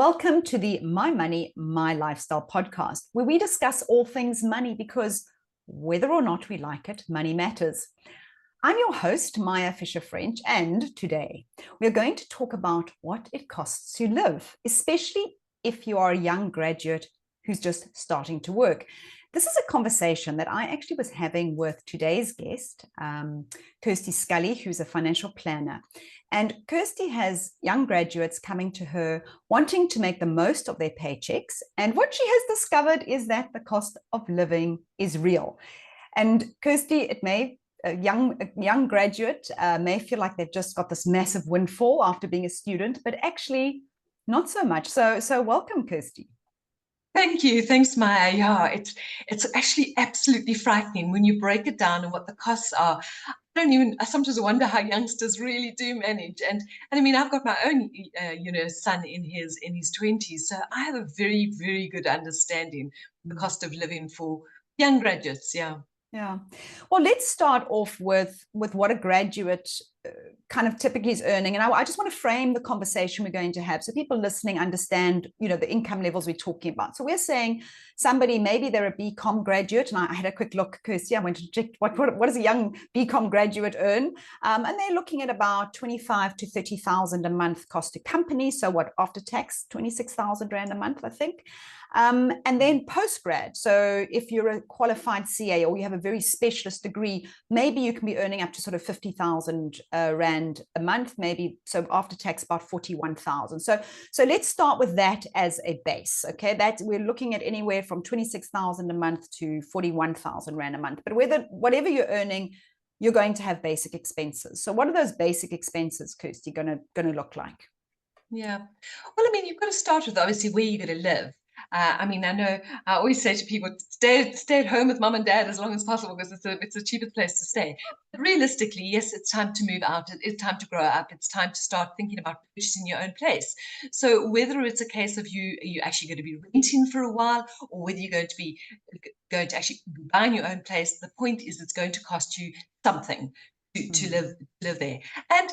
Welcome to the My Money, My Lifestyle podcast, where we discuss all things money because whether or not we like it, money matters. I'm your host, Maya Fisher-French, and today we're going to talk about what it costs to live, especially if you are a young graduate who's just starting to work. This is a conversation that I actually was having with today's guest, Kirsty Scully, who's a financial planner. And Kirsty has young graduates coming to her wanting to make the most of their paychecks. And what she has discovered is that the cost of living is real. And Kirsty, a young graduate may feel like they've just got this massive windfall after being a student, but actually not so much. So welcome, Kirsty. Thank you. Thanks, Maya. Yeah, it's actually absolutely frightening when you break it down and what the costs are. I sometimes wonder how youngsters really do manage. And I mean, I've got my own, son in his 20s, so I have a very, very good understanding of the cost of living for young graduates. Yeah. Yeah. Well, let's start off with what a graduate kind of typically is earning. And I just want to frame the conversation we're going to have so people listening understand, the income levels we're talking about. So we're saying somebody, maybe they're a BCom graduate, and I had a quick look, Kirsty, I went to check what does a young BCom graduate earn? And they're looking at about 25 to 30,000 a month cost to company. So what, after tax, 26,000 Rand a month, I think. And then post-grad. So if you're a qualified CA or you have a very specialist degree, maybe you can be earning up to sort of 50,000 Rand a month, maybe. So after tax, about 41,000. So let's start with that as a base. Okay, that we're looking at anywhere from 26,000 a month to 41,000 Rand a month. But whatever you're earning, you're going to have basic expenses. So what are those basic expenses, Kirsty, going to look like? Yeah. Well, I mean, you've got to start with obviously where you're going to live. I mean, I know I always say to people, stay at home with mom and dad as long as possible because it's the cheapest place to stay. But realistically, yes, it's time to move out. It's time to grow up. It's time to start thinking about purchasing your own place. So whether it's a case of you actually going to be renting for a while, or whether you're going to actually be buying your own place, the point is it's going to cost you something to live there. And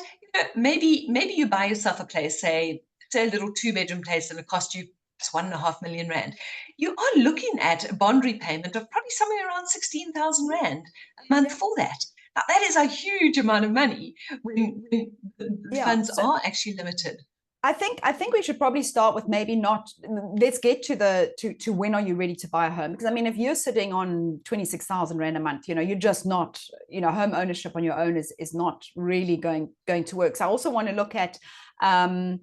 maybe you buy yourself a place, say a little 2-bedroom place, and it costs you 1.5 million Rand. You are looking at a bond repayment of probably somewhere around 16,000 Rand a month for that. Now, that is a huge amount of money when the funds are actually limited. I think we should probably start with maybe not. Let's get to when are you ready to buy a home? Because I mean, if you're sitting on 26,000 Rand a month, you're just not. Home ownership on your own is not really going to work. So I also want to look at home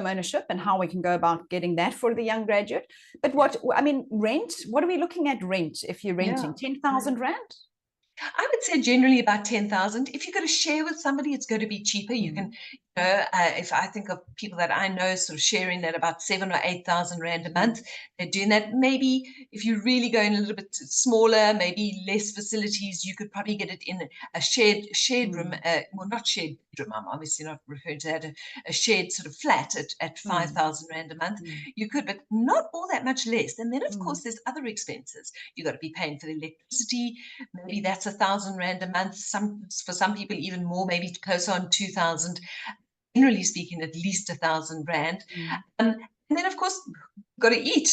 ownership and how we can go about getting that for the young graduate. But rent. What are we looking at rent if you're renting? 10,000 Rand? I would say generally about 10,000. If you're going to share with somebody, it's going to be cheaper. You can, if I think of people that I know sort of sharing at about 7,000 or 8,000 Rand a month, they're doing that. Maybe if you're really going a little bit smaller, maybe less facilities, you could probably get it in a shared room. Well, not shared bedroom. I'm obviously not referring to that. A shared sort of flat at 5,000 Rand a month. You could, but not all that much less. And then, of course, there's other expenses. You've got to be paying for the electricity. Maybe that's 1,000 Rand a month. For some people, even more, maybe closer on 2,000. Generally speaking, at least 1,000 Rand. And then, of course, you've got to eat.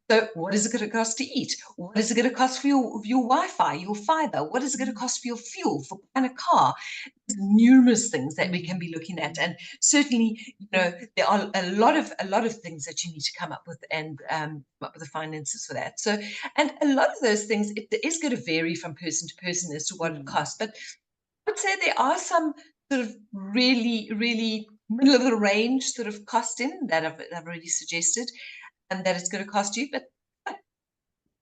So what is it going to cost to eat? What is it going to cost for your Wi-Fi, your fiber? What is it going to cost for your fuel, for buying a car? There's numerous things that we can be looking at. And certainly, there are a lot of things that you need to come up with and come up with the finances for that. So, and a lot of those things, it is going to vary from person to person as to what it costs. But I would say there are some sort of really, really middle of the range sort of costing that I've already suggested, and that it's going to cost you. But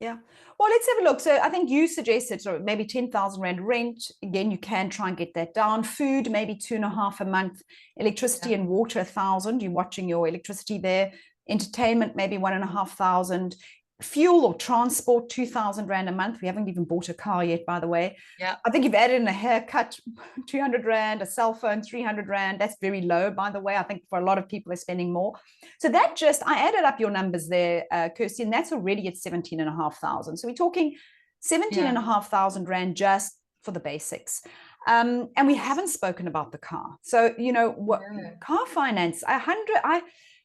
yeah, well, let's have a look. So I think you suggested sort of maybe 10,000 Rand rent. Again, you can try and get that down. Food, maybe 2.5 a month. Electricity and water, 1,000. You're watching your electricity there. Entertainment, maybe 1,500. Fuel or transport, 2,000 Rand a month. We haven't even bought a car yet, by the way. Yeah. I think you've added in a haircut, 200 Rand, a cell phone, 300 Rand. That's very low, by the way. I think for a lot of people, they're spending more. So I added up your numbers there, Kirsty, and that's already at 17,500. So we're talking 17,500 Rand just for the basics. And we haven't spoken about the car. So, car finance,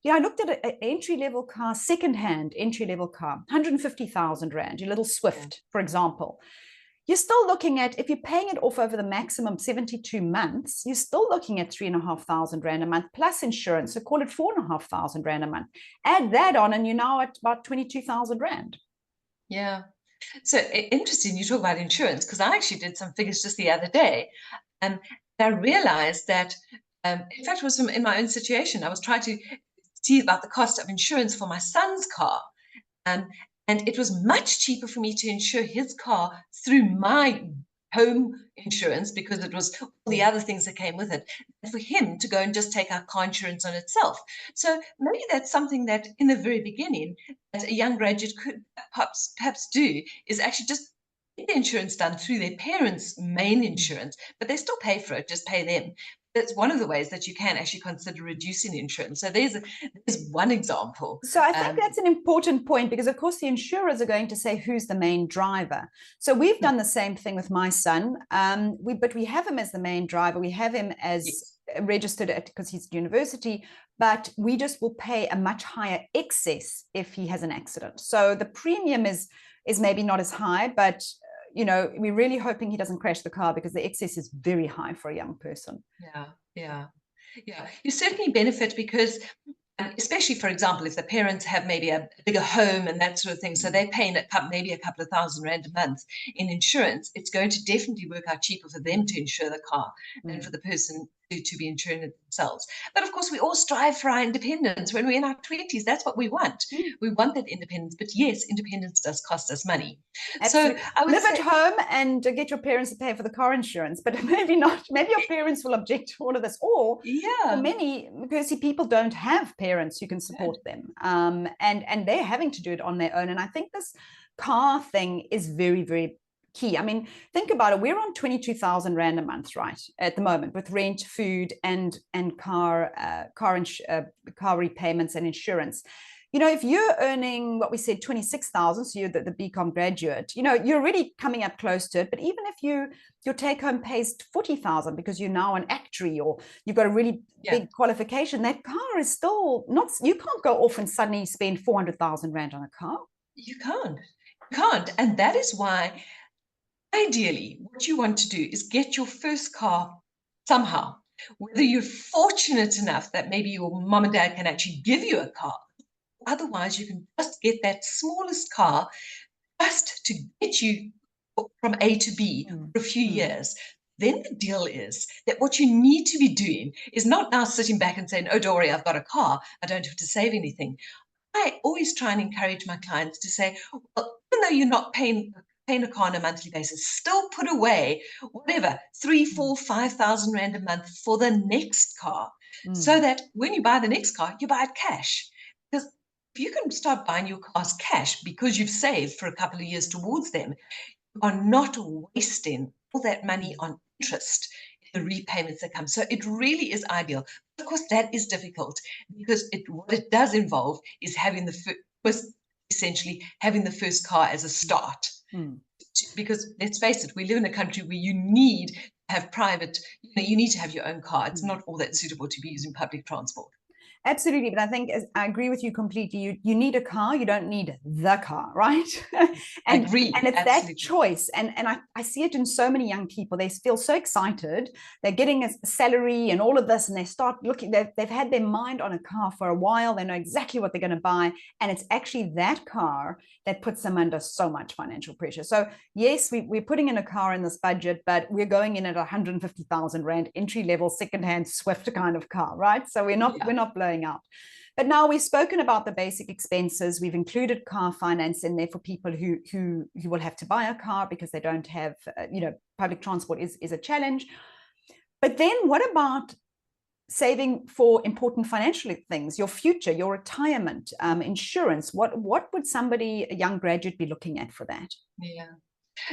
Yeah, I looked at an entry-level car, second-hand entry-level car, 150,000 Rand, your little Swift, for example. You're still looking at, if you're paying it off over the maximum 72 months, you're still looking at 3,500 Rand a month plus insurance. So call it 4,500 Rand a month. Add that on, and you're now at about 22,000 Rand. Yeah. So interesting you talk about insurance, because I actually did some figures just the other day. And I realized that, in fact, it was in my own situation. I was trying to see about the cost of insurance for my son's car. Um, and it was much cheaper for me to insure his car through my home insurance, because it was all the other things that came with it, and for him to go and just take out car insurance on itself. So maybe that's something that in the very beginning that a young graduate could perhaps do, is actually just get the insurance done through their parents' main insurance, but they still pay for it, just pay them. That's one of the ways that you can actually consider reducing insurance. So there's one example. So I think that's an important point, because of course the insurers are going to say who's the main driver. So we've done the same thing with my son. But we have him as the main driver. We have him as Yes. registered because he's at university, but we just will pay a much higher excess if he has an accident. So the premium is maybe not as high, but we're really hoping he doesn't crash the car, because the excess is very high for a young person. Yeah. You certainly benefit because, especially, for example, if the parents have maybe a bigger home and that sort of thing, so they're paying maybe a couple of thousand Rand a month in insurance, it's going to definitely work out cheaper for them to insure the car than for the person to be insuring it themselves. But of course, we all strive for our independence when we're in our 20s. That's what we want. We want that independence. But yes, independence does cost us money. Absolutely. So I would live at home and get your parents to pay for the car insurance, but maybe not. Maybe your parents will object to all of this. Or for many, because people don't have parents who can support them, and they're having to do it on their own. And I think this car thing is very, very key. I mean, think about it. We're on 22,000 Rand a month, right, at the moment, with rent, food, and car repayments and insurance. If you're earning what we said, 26,000, so you're the BCom graduate, you're already coming up close to it. But even if your take home pays 40,000 because you're now an actuary, or you've got a really big qualification, that car is still not, you can't go off and suddenly spend 400,000 Rand on a car. You can't. And that is why, ideally, what you want to do is get your first car somehow. Whether you're fortunate enough that maybe your mom and dad can actually give you a car, otherwise you can just get that smallest car just to get you from A to B for a few years. Then the deal is that what you need to be doing is not now sitting back and saying, oh, don't worry, I've got a car, I don't have to save anything. I always try and encourage my clients to say, well, even though you're not paying a car on a monthly basis, still put away whatever, 3, 4, 5,000 Rand a month for the next car, so that when you buy the next car, you buy it cash. Because if you can start buying your cars cash because you've saved for a couple of years towards them, you are not wasting all that money on interest, the repayments that come. So it really is ideal. Of course, that is difficult, because what it does involve is having essentially having the first car as a start. Because let's face it, we live in a country where you need to have private, you need to have your own car. It's not all that suitable to be using public transport. Absolutely. But I think I agree with you completely. You need a car. You don't need the car, right? and it's absolutely. That choice. And I see it in so many young people. They feel so excited. They're getting a salary and all of this, and they start looking. They've had their mind on a car for a while. They know exactly what they're going to buy. And it's actually that car that puts them under so much financial pressure. So yes, we're putting in a car in this budget, but we're going in at 150,000 Rand entry level, secondhand Swift kind of car, right? So we're not blowing out. But now we've spoken about the basic expenses. We've included car finance in there for people who will have to buy a car because they don't have, public transport is a challenge. But then what about saving for important financial things, your future, your retirement, insurance? What would somebody, a young graduate, be looking at for that? Yeah.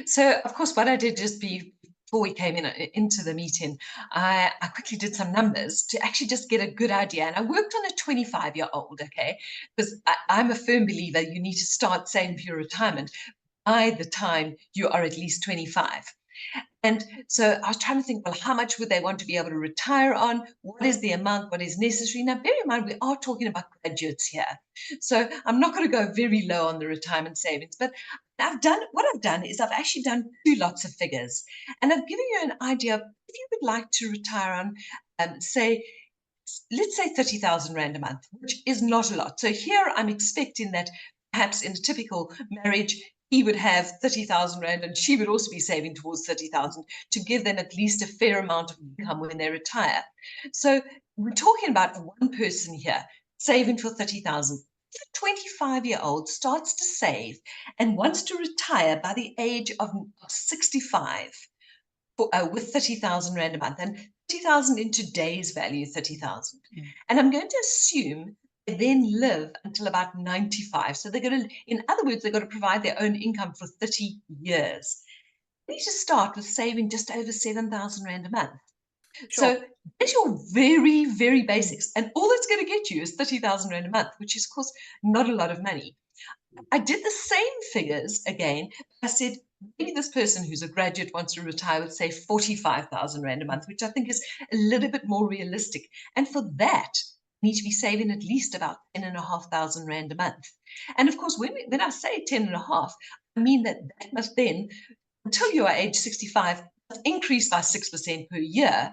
So, of course, what I did just before we came into the meeting, I quickly did some numbers to actually just get a good idea. And I worked on a 25-year-old, okay, because I'm a firm believer you need to start saving for your retirement by the time you are at least 25. And so I was trying to think, well, how much would they want to be able to retire on? What is the amount? What is necessary? Now, bear in mind, we are talking about graduates here. So I'm not going to go very low on the retirement savings, but what I've done is I've actually done two lots of figures. And I've given you an idea of if you would like to retire on, let's say 30,000 Rand a month, which is not a lot. So here I'm expecting that perhaps in a typical marriage, he would have 30,000 Rand and she would also be saving towards 30,000 to give them at least a fair amount of income when they retire. So we're talking about one person here saving for 30,000. If a 25-year-old starts to save and wants to retire by the age of 65 with 30,000 Rand a month, and 30,000 in today's value, 30,000. And I'm going to assume they then live until about 95. So they're going to, in other words, they've got to provide their own income for 30 years. They need to start with saving just over 7,000 Rand a month. Sure. So that's your very, very basics. And all that's going to get you is 30,000 Rand a month, which is, of course, not a lot of money. I did the same figures again. I said, maybe this person who's a graduate wants to retire with, say, 45,000 Rand a month, which I think is a little bit more realistic. And for that, you need to be saving at least about 10,500 Rand a month. And of course, when I say 10.5, I mean that must then, until you are age 65, increase by 6% per year.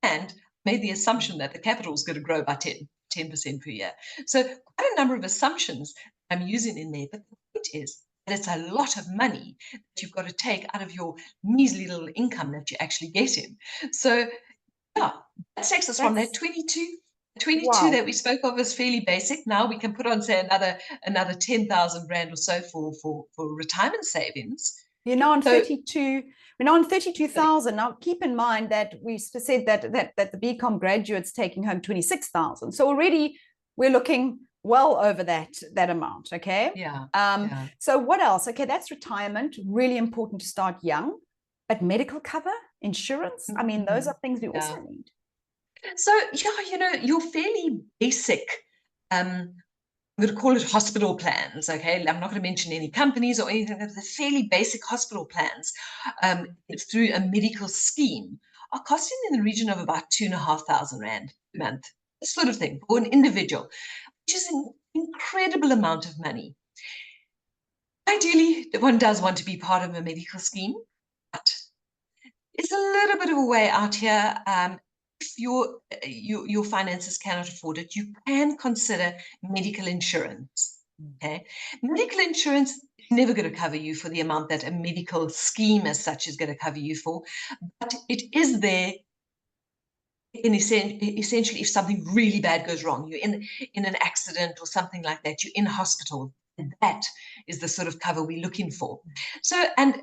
And made the assumption that the capital is going to grow by 10% per year. So quite a number of assumptions I'm using in there, but the point is that it's a lot of money that you've got to take out of your measly little income that you're actually getting. So yeah, that takes us from that 22 wow. that we spoke of as fairly basic. Now we can put on, say, another 10,000 Rand or so for retirement savings. You're now on 32. We're now on 32,000. Now, keep in mind that we said that the BCom graduate's taking home 26,000. So already we're looking well over that amount. Okay. Yeah. So what else? Okay, that's retirement. Really important to start young. But medical cover, insurance. I mean, those are things we also need. So yeah, your fairly basic. I'm going to call it hospital plans, okay? I'm not going to mention any companies or anything. The fairly basic hospital plans through a medical scheme are costing in the region of about 2,500 Rand a month, this sort of thing, for an individual, which is an incredible amount of money. Ideally, one does want to be part of a medical scheme, but it's a little bit of a way out here. If your finances cannot afford it, you can consider medical insurance. Okay, medical insurance is never going to cover you for the amount that a medical scheme as such is going to cover you for, but it is there essentially if something really bad goes wrong, you're in an accident or something like that, you're in hospital. And that is the sort of cover we're looking for. So, and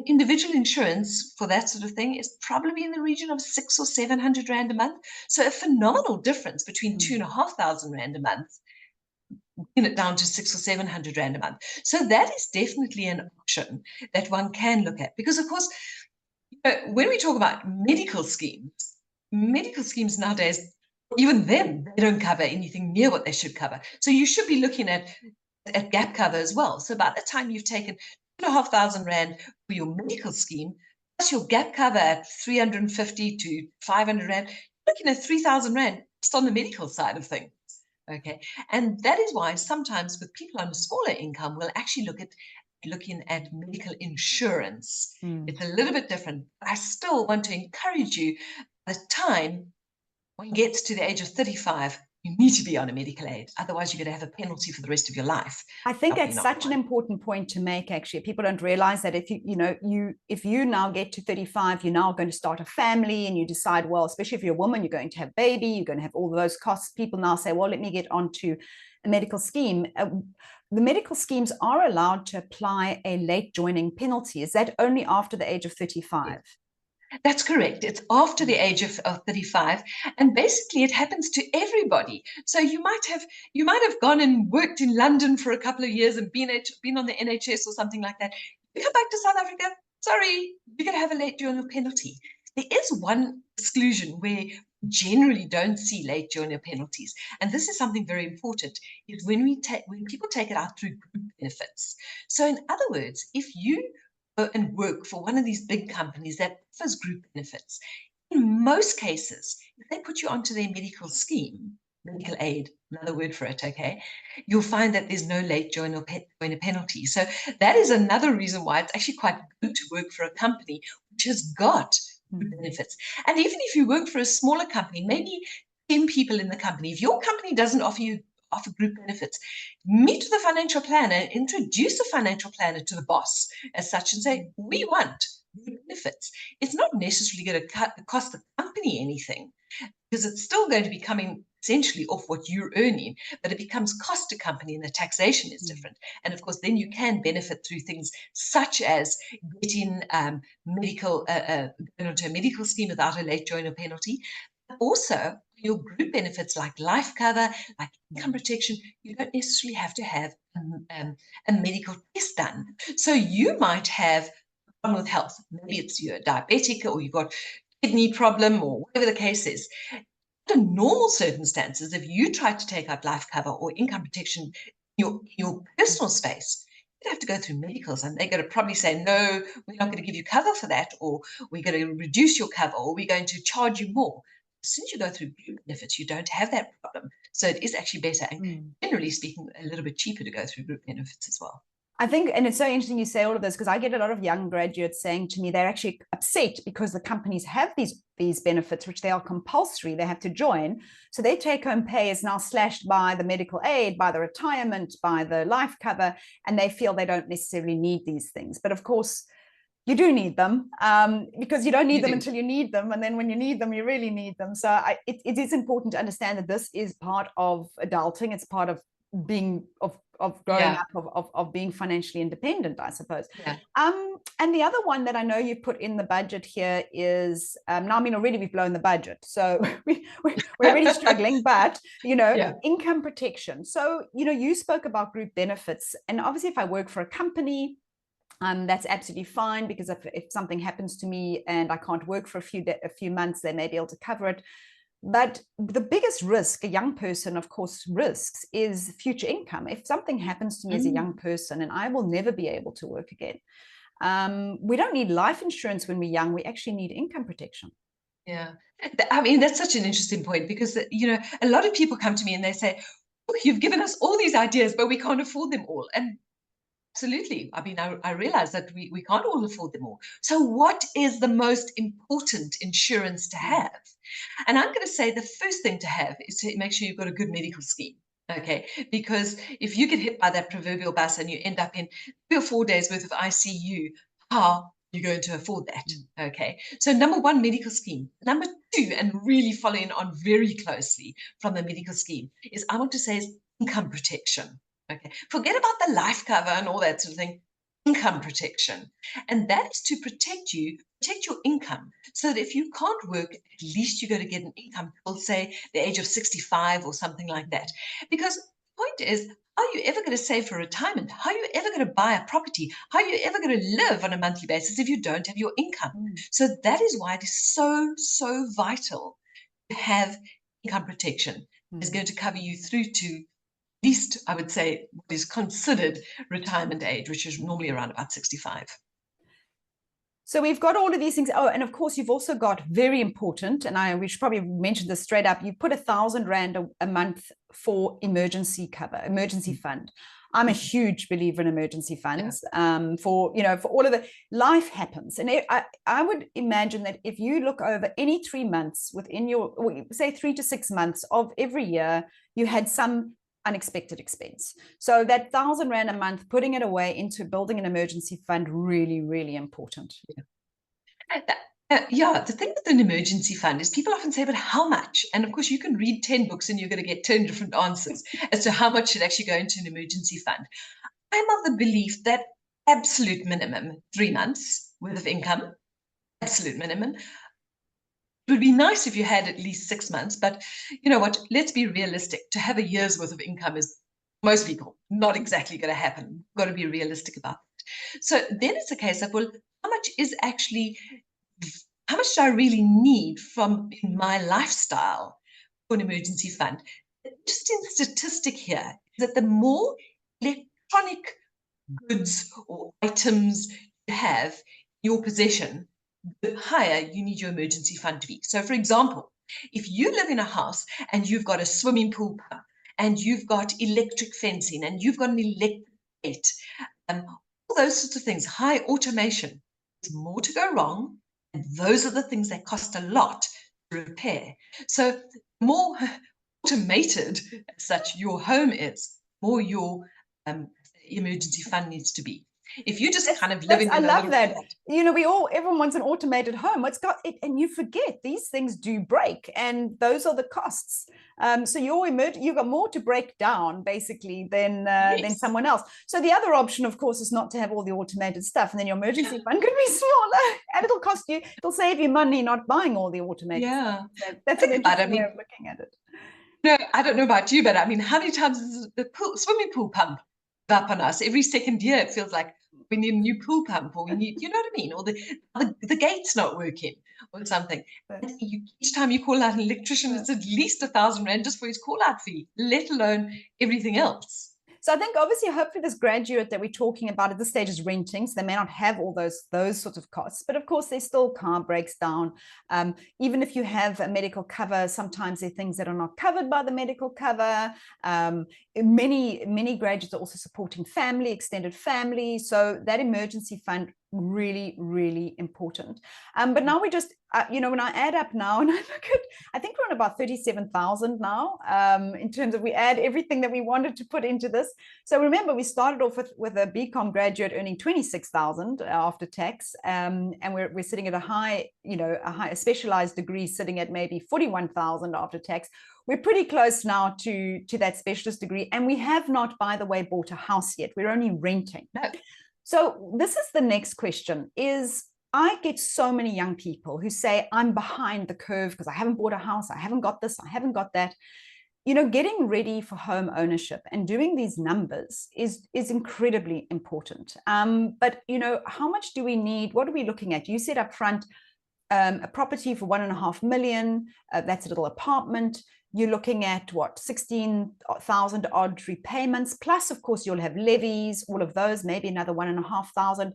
individual insurance for that sort of thing is probably in the region of 600 or 700 Rand a month. So a phenomenal difference between 2,500 Rand a month, bringing it down to 600 or 700 Rand a month. So that is definitely an option that one can look at. Because of course, when we talk about medical schemes nowadays, even them, they don't cover anything near what they should cover. So you should be looking at gap cover as well. So by the time you've taken 2,500 Rand for your medical scheme, plus your gap cover at 350 to 500 Rand, you're looking at 3,000 Rand just on the medical side of things. Okay. And that is why sometimes with people on a smaller income, we'll actually looking at medical insurance. It's a little bit different. I still want to encourage you, by the time one gets to the age of 35, you need to be on a medical aid. Otherwise, you're going to have a penalty for the rest of your life. I think that's such an important point to make, actually. People don't realize that if if you now get to 35, you're now going to start a family and you decide, well, especially if you're a woman, you're going to have baby, you're going to have all those costs. People now say, well, let me get onto a medical scheme. The medical schemes are allowed to apply a late joining penalty. Is that only after the age of 35? That's correct. It's after the age of 35, and basically it happens to everybody. So you might have gone and worked in London for a couple of years and been on the NHS or something like that. You come back to South Africa, sorry, you're going to have a late joiner penalty. There is one exclusion where we generally don't see late joiner penalties, and this is something very important. Is when people take it out through group benefits. So in other words, if you go and work for one of these big companies that offers group benefits, in most cases, if they put you onto their medical scheme, medical aid, another word for it, okay, you'll find that there's no late joiner penalty. So that is another reason why it's actually quite good to work for a company which has got group benefits. And even if you work for a smaller company, maybe 10 people in the company, if your company doesn't offer group benefits, meet with a financial planner, introduce a financial planner to the boss as such and say, we want group benefits. It's not necessarily going to cost the company anything, because it's still going to be coming essentially off what you're earning, but it becomes cost to company and the taxation is different. And of course, then you can benefit through things such as getting going onto a medical scheme without a late joiner penalty. But also, your group benefits like life cover, like income protection, you don't necessarily have to have a medical test done. So you might have a problem with health. Maybe it's you're diabetic or you've got kidney problem or whatever the case is. Under normal circumstances, if you try to take out life cover or income protection in your personal space, you'd have to go through medicals, and they're going to probably say, no, we're not going to give you cover for that, or we're going to reduce your cover, or we're going to charge you more. As soon as you go through group benefits, you don't have that problem. So it is actually better, and generally speaking, a little bit cheaper to go through group benefits as well. I think, and it's so interesting you say all of this, because I get a lot of young graduates saying to me they're actually upset because the companies have these benefits, which they are compulsory, they have to join. So their take-home pay is now slashed by the medical aid, by the retirement, by the life cover, and they feel they don't necessarily need these things. But of course, you do need them, because you don't need them until you need them. And then when you need them, you really need them. So it is important to understand that this is part of adulting. It's part of being, of growing up, of being financially independent, I suppose. And the other one that I know you put in the budget here is, now, I mean, already we've blown the budget, so we're already struggling, but, income protection. So, you spoke about group benefits, and obviously if I work for a company, that's absolutely fine, because if something happens to me and I can't work for a few months, they may be able to cover it. But the biggest risk a young person, of course, risks is future income. If something happens to me as a young person and I will never be able to work again, we don't need life insurance when we're young. We actually need income protection. Yeah. I mean, that's such an interesting point, because, a lot of people come to me and they say, look, you've given us all these ideas, but we can't afford them all. And absolutely. I mean, I realize that we can't all afford them all. So what is the most important insurance to have? And I'm going to say the first thing to have is to make sure you've got a good medical scheme. Okay, because if you get hit by that proverbial bus and you end up in 3 or 4 days worth of ICU, how are you going to afford that? Okay, so number one, medical scheme. Number two, and really following on very closely from the medical scheme, is I want to say is income protection. Okay, forget about the life cover and all that sort of thing. Income protection. And that is to protect your income, so that if you can't work, at least you're going to get an income till, say, the age of 65 or something like that. Because the point is, how are you ever going to save for retirement? How are you ever going to buy a property? How are you ever going to live on a monthly basis if you don't have your income? So that is why it is so, so vital to have income protection. It's going to cover you through to least, I would say, what is considered retirement age, which is normally around about 65. So we've got all of these things. Oh, and of course, you've also got, very important, and we should probably mention this straight up, you put R1,000 a month for emergency cover, emergency fund. I'm a huge believer in emergency funds, for all of the life happens. And I would imagine that if you look over any 3 months within your, say 3 to 6 months of every year, you had some unexpected expense. So that R1,000 a month, putting it away into building an emergency fund, really, really important. The thing with an emergency fund is people often say, but how much? And of course, you can read 10 books and you're going to get 10 different answers as to how much should actually go into an emergency fund. I'm of the belief that absolute minimum, 3 months worth of income, absolute minimum. It would be nice if you had at least 6 months, but you know what? Let's be realistic. To have a year's worth of income is, most people, not exactly going to happen. You've got to be realistic about it. So then it's a case of, well, how much do I really need from in my lifestyle for an emergency fund? The interesting statistic here is that the more electronic goods or items you have your possession, the higher you need your emergency fund to be. So, for example, if you live in a house and you've got a swimming pool pump and you've got electric fencing and you've got an electric gate, all those sorts of things, high automation, there's more to go wrong. And those are the things that cost a lot to repair. So the more automated as such your home is, more your emergency fund needs to be. If you just kind of live in I love that. flat. You know, everyone wants an automated home. It's got it, and you forget these things do break, and those are the costs. So you've got more to break down basically than someone else. So the other option, of course, is not to have all the automated stuff, and then your emergency fund could be smaller, and it'll save you money not buying all the automated stuff. So that's an interesting way of looking at it. No, I don't know about you, but I mean, how many times is the swimming pool pump up on us? Every second year, it feels like we need a new pool pump, or we need, you know what I mean? Or the gate's not working or something. And each time you call out an electrician, it's at least R1,000 just for his call out fee, let alone everything else. So I think obviously, hopefully this graduate that we're talking about at this stage is renting, so they may not have all those sorts of costs, but of course there's still car breaks down. Even if you have a medical cover, sometimes there are things that are not covered by the medical cover. Many graduates are also supporting family, extended family, so that emergency fund really, really important. But now we just, when I add up now and I look at, I think we're on about 37,000 now, in terms of we add everything that we wanted to put into this. So remember, we started off with a BCom graduate earning 26,000 after tax, and we're sitting at a high specialized degree sitting at maybe 41,000 after tax. We're pretty close now to that specialist degree, and we have not, by the way, bought a house yet. We're only renting. No. So this is the next question, is I get so many young people who say, I'm behind the curve because I haven't bought a house, I haven't got this, I haven't got that. Getting ready for home ownership and doing these numbers is incredibly important. But, how much do we need? What are we looking at? You said up front, a property for 1.5 million, that's a little apartment. You're looking at what, 16,000 odd repayments, plus of course you'll have levies, all of those, maybe another 1,500.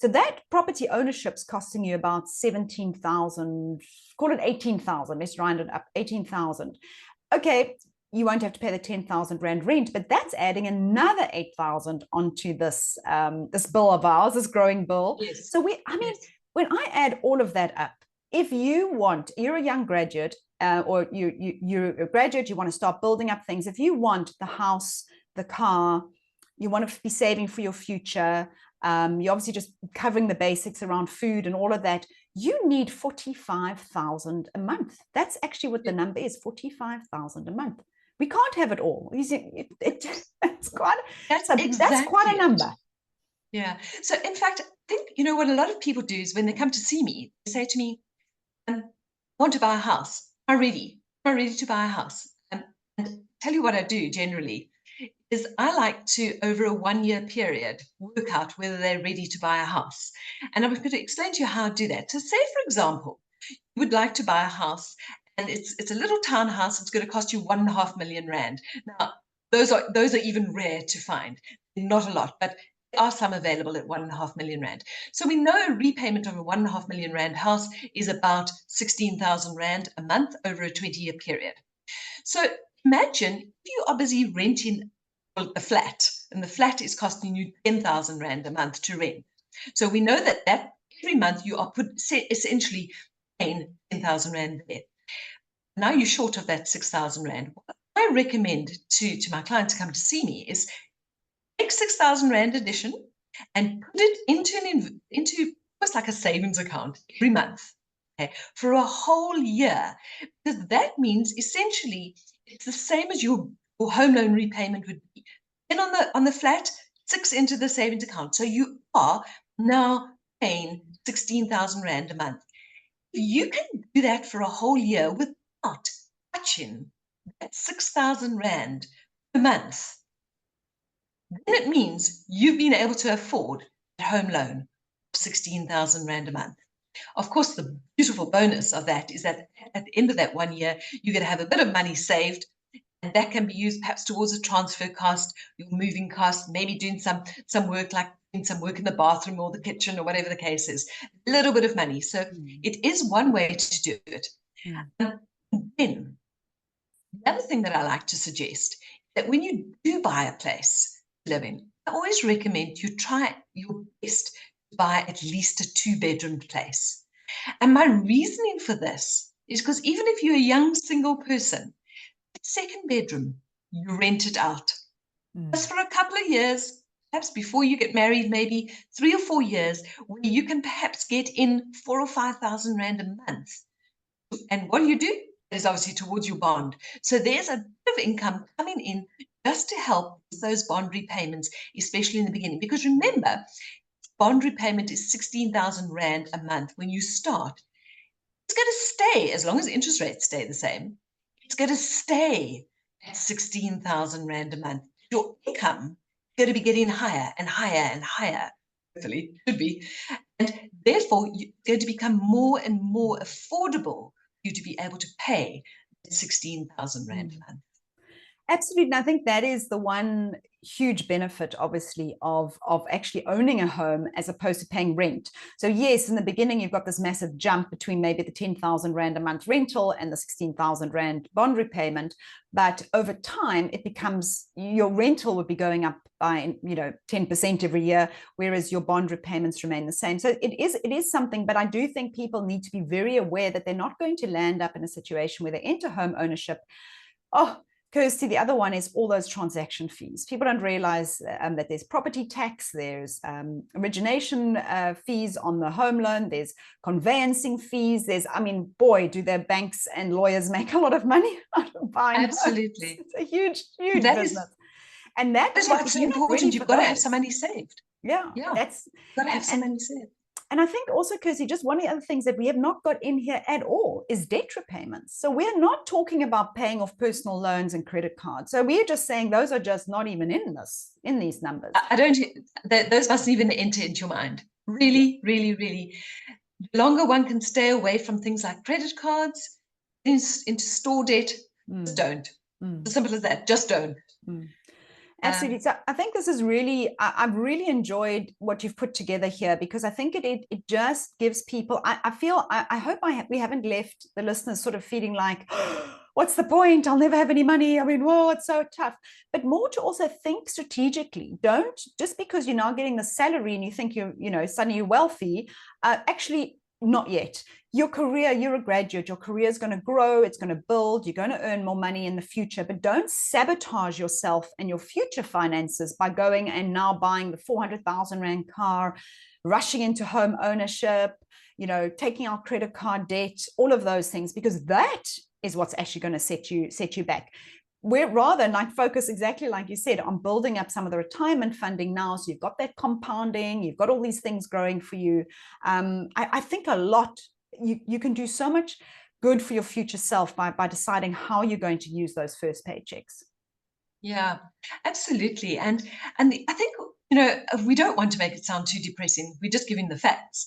So that property ownership's costing you about 17,000, call it 18,000, let's round it up, 18,000. Okay, you won't have to pay the 10,000 Rand rent, but that's adding another 8,000 onto this this bill of ours, this growing bill. Yes. So when I add all of that up, if you're a young graduate, or you're a graduate, you want to start building up things. If you want the house, the car, you want to be saving for your future, you're obviously just covering the basics around food and all of that, you need 45,000 a month. That's actually what the number is, 45,000 a month. We can't have it all. That's quite a number. Yeah. So in fact, I think, what a lot of people do is when they come to see me, they say to me, I want to buy a house. Am I ready to buy a house? And tell you what I do generally is I like to, over a 1-year period, work out whether they're ready to buy a house. And I'm going to explain to you how I do that. So say, for example, you would like to buy a house and it's a little townhouse. It's going to cost you 1.5 million Rand. Now, those are even rare to find. Not a lot, but there are some available at 1.5 million Rand. So we know a repayment of a 1.5 million Rand house is about 16,000 Rand a month over a 20-year period. So imagine if you are busy renting the flat, and the flat is costing you 10,000 Rand a month to rent. So we know that every month you are essentially paying 10,000 Rand there. Now you're short of that 6,000 Rand. What I recommend to my clients to come to see me is take 6,000 Rand addition and put it into almost like a savings account every month, okay, for a whole year, because that means essentially it's the same as your home loan repayment would be. Then on the flat, 6 into the savings account. So you are now paying 16,000 Rand a month. If you can do that for a whole year without touching that 6,000 Rand a month, then it means you've been able to afford a home loan of 16,000 Rand a month. Of course, the beautiful bonus of that is that at the end of that 1 year, you're going to have a bit of money saved, and that can be used perhaps towards a transfer cost, your moving cost, maybe doing some work like doing some work in the bathroom or the kitchen or whatever the case is. A little bit of money. So it is one way to do it. And then the other thing that I like to suggest, that when you do buy a place to live in, I always recommend you try your best to buy at least a 2-bedroom place. And my reasoning for this is because even if you're a young single person, that second bedroom, you rent it out. Just for a couple of years, perhaps before you get married, maybe 3 or 4 years, where you can perhaps get in 4,000 or 5,000 rand a month. And what do? Is obviously towards your bond. So there's a bit of income coming in just to help with those bond repayments, especially in the beginning. Because remember, bond repayment is 16,000 rand a month when you start. It's going to stay, as long as interest rates stay the same, it's going to stay at 16,000 rand a month. Your income is going to be getting higher and higher and higher. Hopefully, it should be. And therefore, it's going to become more and more affordable you to be able to pay 16,000 rand a month. Absolutely. And I think that is the one huge benefit, obviously, of actually owning a home as opposed to paying rent. So yes, in the beginning, you've got this massive jump between maybe the 10,000 rand a month rental and the 16,000 rand bond repayment. But over time, it becomes, your rental would be going up by 10% every year, whereas your bond repayments remain the same. So it is something, but I do think people need to be very aware that they're not going to land up in a situation where they enter home ownership. Oh, Kirsty, the other one is all those transaction fees. People don't realize that there's property tax, there's origination fees on the home loan, there's conveyancing fees, boy, do their banks and lawyers make a lot of money out of buying Absolutely. homes. It's a huge business. And that is why it's so important. You've got to have some money saved. Yeah. You've got to have some money saved. And I think also, Kirsty, just one of the other things that we have not got in here at all is debt repayments. So we're not talking about paying off personal loans and credit cards. So we're just saying those are just not even in these numbers. Those mustn't even enter into your mind. Really, really, really. The longer one can stay away from things like credit cards, into store debt, just don't. As simple as that, just don't. Absolutely. So I think this is really, I've really enjoyed what you've put together here, because I think it just gives people, I hope we haven't left the listeners sort of feeling like, oh, what's the point? I'll never have any money. Whoa, it's so tough. But more to also think strategically. Don't, just because you're now getting the salary and you think suddenly you're wealthy, actually not yet. Your career, you're a graduate, your career is going to grow, it's going to build, you're going to earn more money in the future, but don't sabotage yourself and your future finances by going and now buying the 400,000 rand car, rushing into home ownership, taking out credit card debt, all of those things, because that is what's actually going to set you back. We're rather focus, exactly like you said, on building up some of the retirement funding now. So you've got that compounding, you've got all these things growing for you. I think a lot, you can do so much good for your future self by deciding how you're going to use those first paychecks. Yeah, absolutely. And I think, we don't want to make it sound too depressing. We're just giving the facts.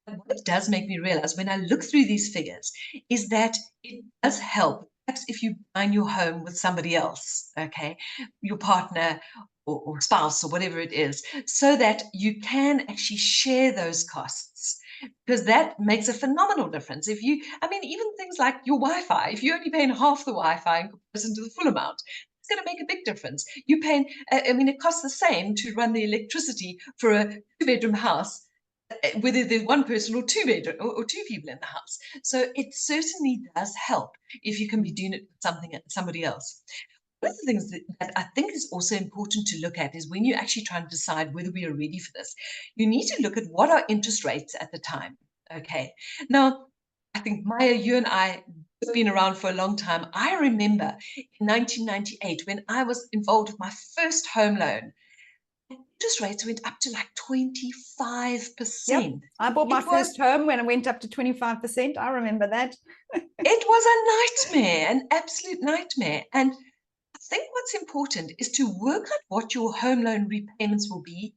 But what it does make me realize when I look through these figures is that it does help. Perhaps if you buy your home with somebody else, okay, your partner or spouse or whatever it is, so that you can actually share those costs, because that makes a phenomenal difference. If you, even things like your Wi-Fi, if you're only paying half the Wi-Fi in comparison to the full amount, it's going to make a big difference. You're paying, it costs the same to run the electricity for a 2-bedroom house, whether there's one person or 2-bedroom or 2 people in the house. So it certainly does help if you can be doing it with somebody else. One of the things that I think is also important to look at is when you're actually trying to decide whether we are ready for this, you need to look at what are interest rates at the time. Okay. Now, I think Maya, you and I have been around for a long time. I remember in 1998 when I was involved with my first home loan, interest rates went up to like 25%. Yep. I bought my first home when it went up to 25%. I remember that. It was a nightmare, an absolute nightmare. And I think what's important is to work out what your home loan repayments will be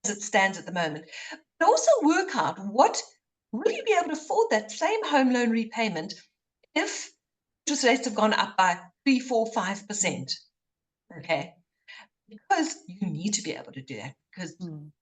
as it stands at the moment, but also work out will you be able to afford that same home loan repayment if interest rates have gone up by 3%, 4%, 5%. Okay. Because you need to be able to do that. because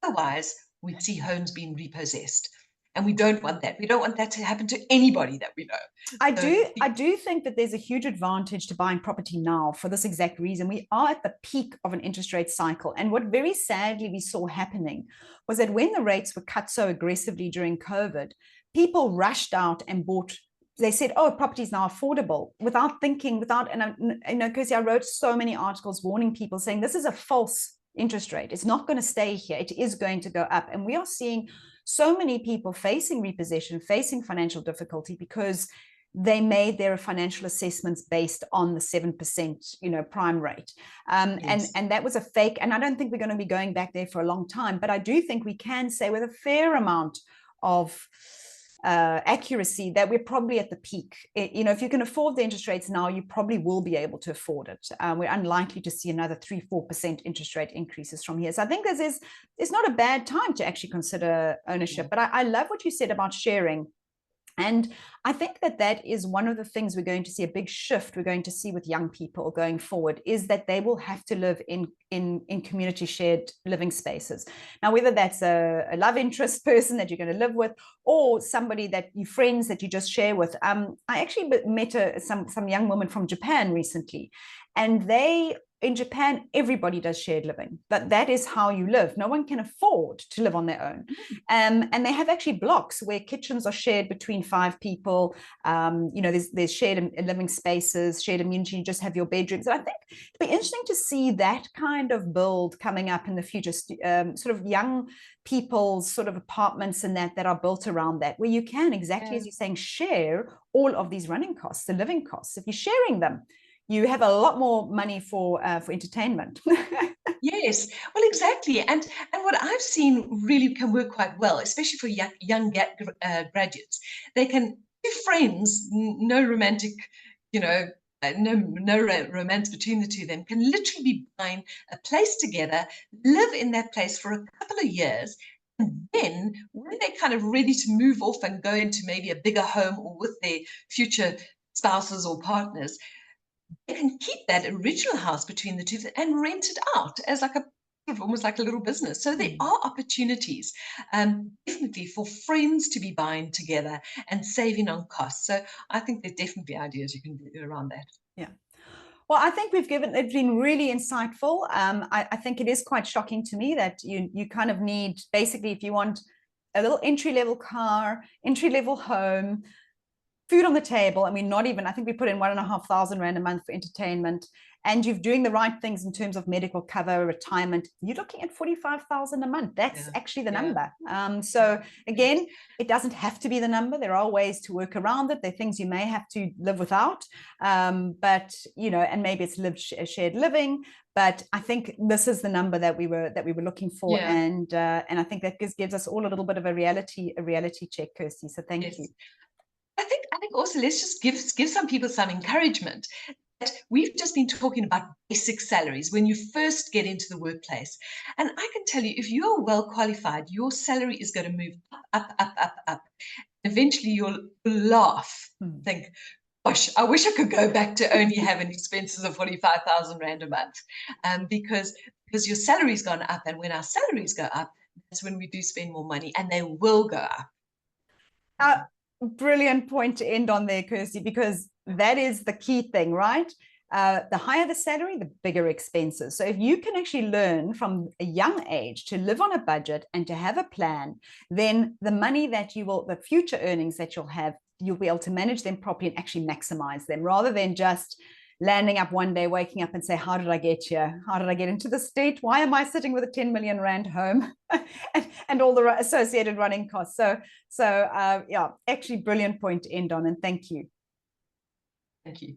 otherwise we see homes being repossessed. And we don't want that. We don't want that to happen to anybody that we know. I do think that there's a huge advantage to buying property now for this exact reason. We are at the peak of an interest rate cycle. And what very sadly we saw happening was that when the rates were cut so aggressively during COVID, people rushed out and bought. They said, oh, property is now affordable, without thinking, and Kirsty, I wrote so many articles warning people, saying this is a false interest rate. It's not going to stay here. It is going to go up. And we are seeing so many people facing repossession, facing financial difficulty because they made their financial assessments based on the 7%, prime rate. Yes. And that was a fake. And I don't think we're going to be going back there for a long time. But I do think we can say with a fair amount of accuracy that we're probably at the peak. If you can afford the interest rates now, you probably will be able to afford it. We're unlikely to see another 3-4% interest rate increases from here. So I think it's not a bad time to actually consider ownership. But I love what you said about sharing. And I think that is one of the things we're going to see, a big shift we're going to see with young people going forward, is that they will have to live in community shared living spaces. Now, whether that's a love interest person that you're going to live with, or somebody that you friends that you just share with. I actually met some young woman from Japan recently, and in Japan, everybody does shared living. That is how you live. No one can afford to live on their own. And they have actually blocks where kitchens are shared between 5 people. There's shared living spaces, shared immunity. You just have your bedrooms. And I think it'd be interesting to see that kind of build coming up in the future, sort of young people's sort of apartments and that are built around that, where you can, exactly as you're saying, share all of these running costs, the living costs. If you're sharing them, you have a lot more money for entertainment. Yes, well, exactly. And what I've seen really can work quite well, especially for young graduates. They can be friends, no romantic, no romance between the two of them, can literally be buying a place together, live in that place for a couple of years. And then when they're kind of ready to move off and go into maybe a bigger home or with their future spouses or partners, they can keep that original house between the two and rent it out as like almost like a little business. So there are opportunities, definitely, for friends to be buying together and saving on costs. So I think there's definitely ideas you can do around that. Yeah. Well, I think it's been really insightful. I think it is quite shocking to me that you kind of need, basically, if you want a little entry-level car, entry-level home, food on the table. I mean, I think we put in 1,500 Rand a month for entertainment, and you're doing the right things in terms of medical cover, retirement, you're looking at 45,000 a month. That's actually the number. So again, it doesn't have to be the number. There are ways to work around it. There are things you may have to live without, but and maybe it's shared living. But I think this is the number that we were looking for, and I think that gives us all a little bit of a reality check, Kirsty. So thank you. I think also let's just give some people some encouragement. That we've just been talking about basic salaries when you first get into the workplace. And I can tell you, if you're well qualified, your salary is going to move up, up, up, up. Eventually you'll laugh, think, gosh, I wish I could go back to only having expenses of 45,000 Rand a month. Because your salary's gone up, and when our salaries go up, that's when we do spend more money, and they will go up. Brilliant point to end on there, Kirsty, because that is the key thing, right? The higher the salary, the bigger expenses. So if you can actually learn from a young age to live on a budget and to have a plan, then the money the future earnings that you'll have, you'll be able to manage them properly and actually maximize them, rather than just landing up one day, waking up and say, how did I get here? How did I get into this state? Why am I sitting with a 10 million Rand home and all the associated running costs? So actually brilliant point to end on, and thank you. Thank you.